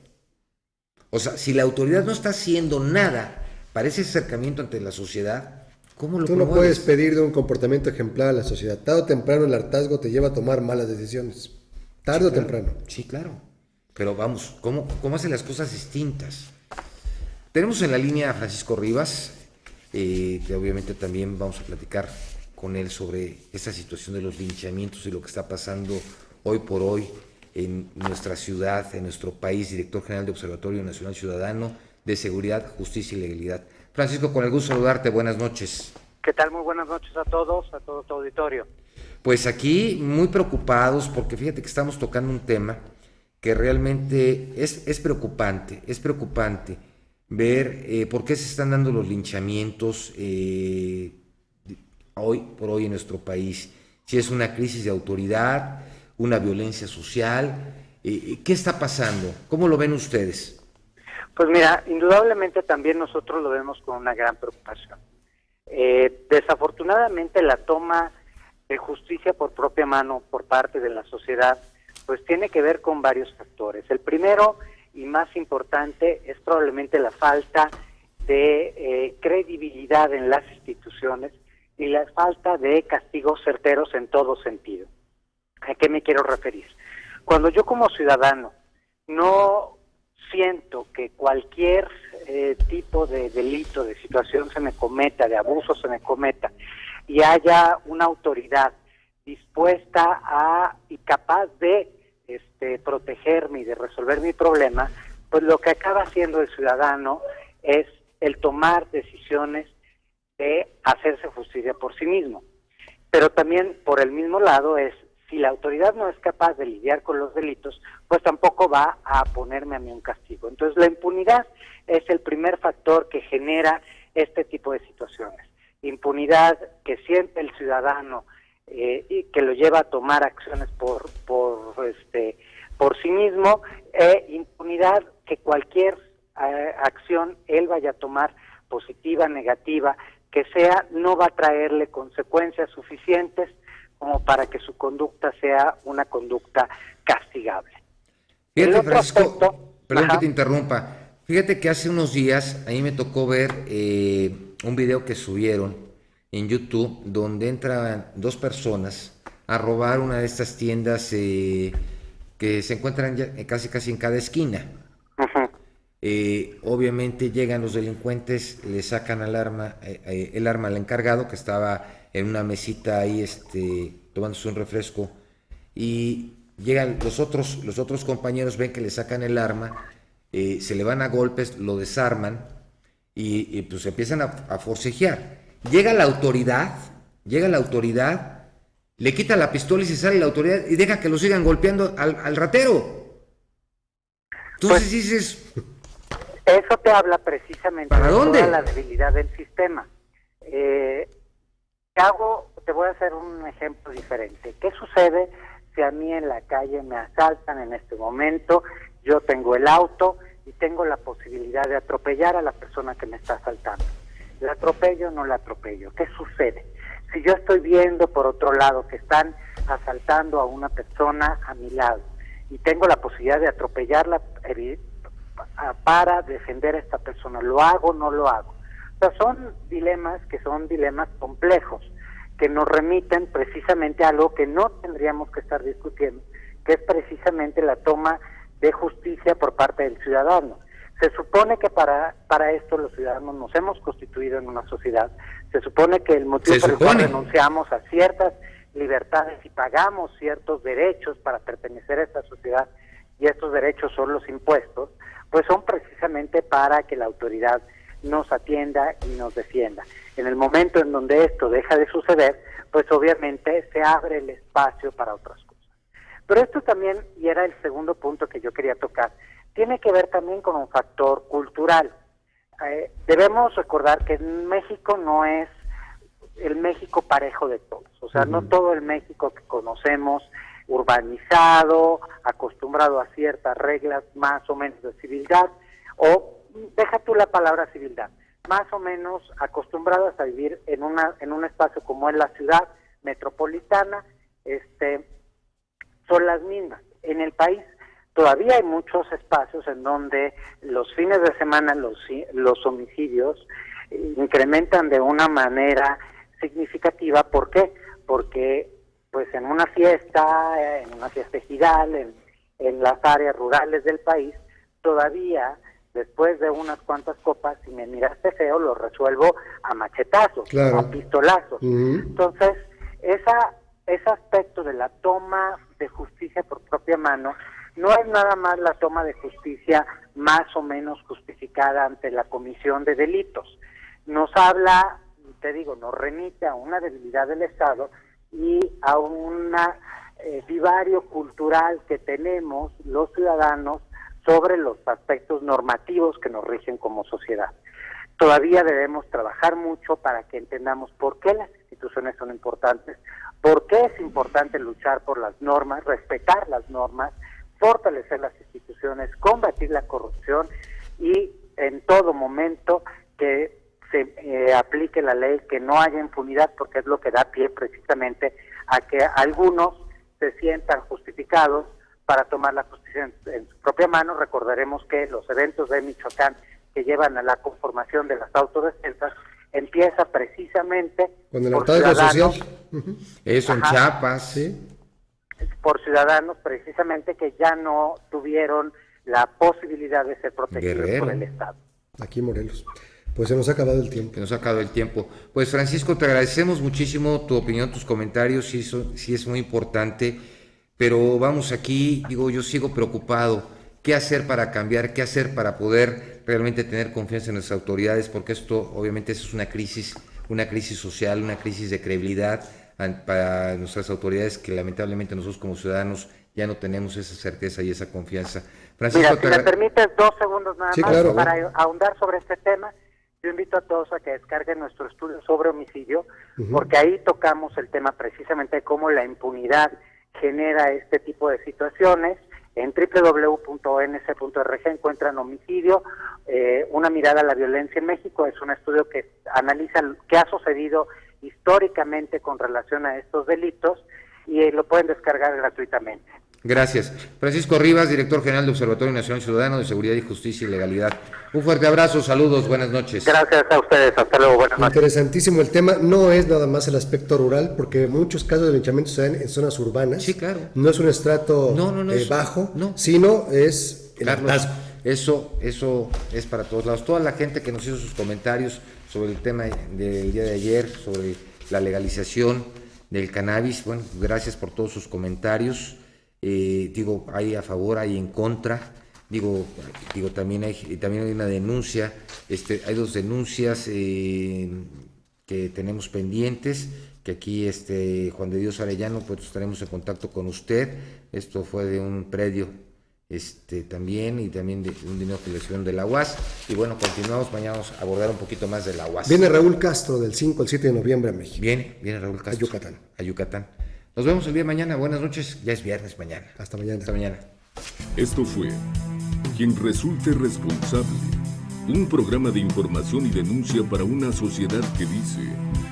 O sea, si la autoridad no está haciendo nada para ese acercamiento ante la sociedad, ¿cómo lo promueves? Tú no puedes pedir de un comportamiento ejemplar a la sociedad. Tarde o temprano el hartazgo te lleva a tomar malas decisiones. Tarde o temprano. Sí, claro. Pero vamos, ¿cómo hacen las cosas distintas? Tenemos en la línea a Francisco Rivas, que obviamente también vamos a platicar con él sobre esta situación de los linchamientos y lo que está pasando hoy por hoy en nuestra ciudad, en nuestro país, director general de Observatorio Nacional Ciudadano, de seguridad, justicia y legalidad. Francisco, con el gusto de saludarte, buenas noches. ¿Qué tal? Muy buenas noches a todos, a todo tu auditorio. Pues aquí muy preocupados porque fíjate que estamos tocando un tema que realmente es preocupante ver por qué se están dando los linchamientos hoy por hoy en nuestro país. Si es una crisis de autoridad, una violencia social, ¿qué está pasando? ¿Cómo lo ven ustedes? Pues mira, indudablemente también nosotros lo vemos con una gran preocupación. Desafortunadamente la toma de justicia por propia mano por parte de la sociedad pues tiene que ver con varios factores. El primero y más importante es probablemente la falta de credibilidad en las instituciones y la falta de castigos certeros en todo sentido. ¿A qué me quiero referir? Cuando yo como ciudadano no siento que cualquier tipo de delito, de situación se me cometa, de abuso se me cometa, y haya una autoridad dispuesta a y capaz de protegerme y de resolver mi problema, pues lo que acaba haciendo el ciudadano es el tomar decisiones de hacerse justicia por sí mismo. Pero también, por el mismo lado, es si la autoridad no es capaz de lidiar con los delitos, pues tampoco va a ponerme a mí un castigo. Entonces, la impunidad es el primer factor que genera este tipo de situaciones. Impunidad que siente el ciudadano y que lo lleva a tomar acciones por sí mismo, impunidad que cualquier acción él vaya a tomar, positiva, negativa, que sea, no va a traerle consecuencias suficientes como para que su conducta sea una conducta castigable. Fíjate, Francisco, perdón que te interrumpa, fíjate que hace unos días a mí me tocó ver un video que subieron en YouTube donde entran dos personas a robar una de estas tiendas que se encuentran ya casi en cada esquina. Ajá. Obviamente llegan los delincuentes, le sacan el arma al encargado que estaba en una mesita ahí tomándose un refresco, y llegan los otros compañeros, ven que le sacan el arma, se le van a golpes, lo desarman y pues empiezan a forcejear. Llega la autoridad, le quita la pistola y se sale la autoridad y deja que lo sigan golpeando al ratero. Entonces pues, dices... Eso te habla precisamente ¿para dónde? De toda la debilidad del sistema. Te voy a hacer un ejemplo diferente. ¿Qué sucede si a mí en la calle me asaltan en este momento? Yo tengo el auto y tengo la posibilidad de atropellar a la persona que me está asaltando. ¿La atropello o no la atropello? ¿Qué sucede? Si yo estoy viendo por otro lado que están asaltando a una persona a mi lado y tengo la posibilidad de atropellarla para defender a esta persona, ¿lo hago o no lo hago? O sea, son dilemas complejos que nos remiten precisamente a algo que no tendríamos que estar discutiendo, que es precisamente la toma de justicia por parte del ciudadano. Se supone que para esto los ciudadanos nos hemos constituido en una sociedad. Se supone que el motivo por el cual renunciamos a ciertas libertades y pagamos ciertos derechos para pertenecer a esta sociedad, y estos derechos son los impuestos, pues son precisamente para que la autoridad nos atienda y nos defienda. En el momento en donde esto deja de suceder, pues obviamente se abre el espacio para otras cosas. Pero esto también, y era el segundo punto que yo quería tocar, tiene que ver también con un factor cultural. Debemos recordar que México no es el México parejo de todos, o sea, no todo el México que conocemos, urbanizado, acostumbrado a ciertas reglas más o menos de civilidad, o deja tú la palabra civilidad, más o menos acostumbrados a vivir en un espacio como es la ciudad metropolitana, son las mismas. En el país todavía hay muchos espacios en donde los fines de semana los homicidios incrementan de una manera significativa. ¿Por qué? Porque pues en una fiesta ejidal, en las áreas rurales del país, todavía después de unas cuantas copas, si me miraste feo, lo resuelvo a machetazos, claro, a pistolazos. Entonces, ese aspecto de la toma de justicia por propia mano no es nada más la toma de justicia más o menos justificada ante la comisión de delitos. Nos habla, te digo, nos remite a una debilidad del Estado y a un divario cultural que tenemos los ciudadanos sobre los aspectos normativos que nos rigen como sociedad. Todavía debemos trabajar mucho para que entendamos por qué las instituciones son importantes, por qué es importante luchar por las normas, respetar las normas, fortalecer las instituciones, combatir la corrupción y en todo momento que se aplique la ley, que no haya impunidad, porque es lo que da pie precisamente a que algunos se sientan justificados para tomar la justicia en su propia mano. Recordaremos que los eventos de Michoacán que llevan a la conformación de las autodefensas empieza precisamente con el hartazgo social. Eso en Chiapas, sí. Por ciudadanos precisamente que ya no tuvieron la posibilidad de ser protegidos por el Estado. Aquí en Morelos. Pues se nos ha acabado el tiempo. Se nos ha acabado el tiempo. Pues Francisco, te agradecemos muchísimo tu opinión, tus comentarios, sí es muy importante, pero vamos aquí, digo, yo sigo preocupado. ¿Qué hacer para cambiar? ¿Qué hacer para poder realmente tener confianza en las autoridades? Porque esto obviamente es una crisis social, una crisis de credibilidad para nuestras autoridades que lamentablemente nosotros como ciudadanos ya no tenemos esa certeza y esa confianza. Francisco, mira, si me permites 2 segundos nada más, claro, para ahondar sobre este tema. Yo invito a todos a que descarguen nuestro estudio sobre homicidio, porque ahí tocamos el tema precisamente de cómo la impunidad genera este tipo de situaciones. En www.onc.org encuentran homicidio, una mirada a la violencia en México. Es un estudio que analiza qué ha sucedido históricamente con relación a estos delitos y lo pueden descargar gratuitamente. Gracias. Francisco Rivas, director general del Observatorio Nacional Ciudadano de Seguridad y Justicia y Legalidad. Un fuerte abrazo, saludos, buenas noches. Gracias a ustedes, hasta luego, buenas noches. Interesantísimo el tema, no es nada más el aspecto rural, porque muchos casos de linchamiento se dan en zonas urbanas. Sí, claro. No es un estrato bajo, sino es el hartazgo. Eso es para todos lados. Toda la gente que nos hizo sus comentarios sobre el tema del día de ayer, sobre la legalización del cannabis, bueno, gracias por todos sus comentarios. Digo, hay a favor, hay en contra, digo también hay una denuncia, hay 2 denuncias que tenemos pendientes, que aquí Juan de Dios Arellano, pues estaremos en contacto con usted. Esto fue de un predio también de un dinero que le recibieron de la UAS, y bueno, continuamos, mañana vamos a abordar un poquito más de la UAS. Viene Raúl Castro del 5 al 7 de noviembre a México. Viene Raúl Castro a Yucatán. Nos vemos el día de mañana. Buenas noches. Ya es viernes mañana. Hasta mañana. Hasta mañana. Esto fue Quien Resulte Responsable, un programa de información y denuncia para una sociedad que dice: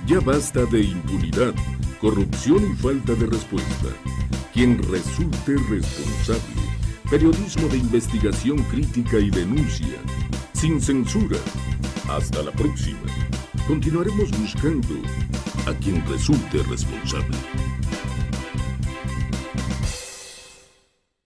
ya basta de impunidad, corrupción y falta de respuesta. Quien resulte responsable. Periodismo de investigación crítica y denuncia, sin censura. Hasta la próxima. Continuaremos buscando a quien resulte responsable.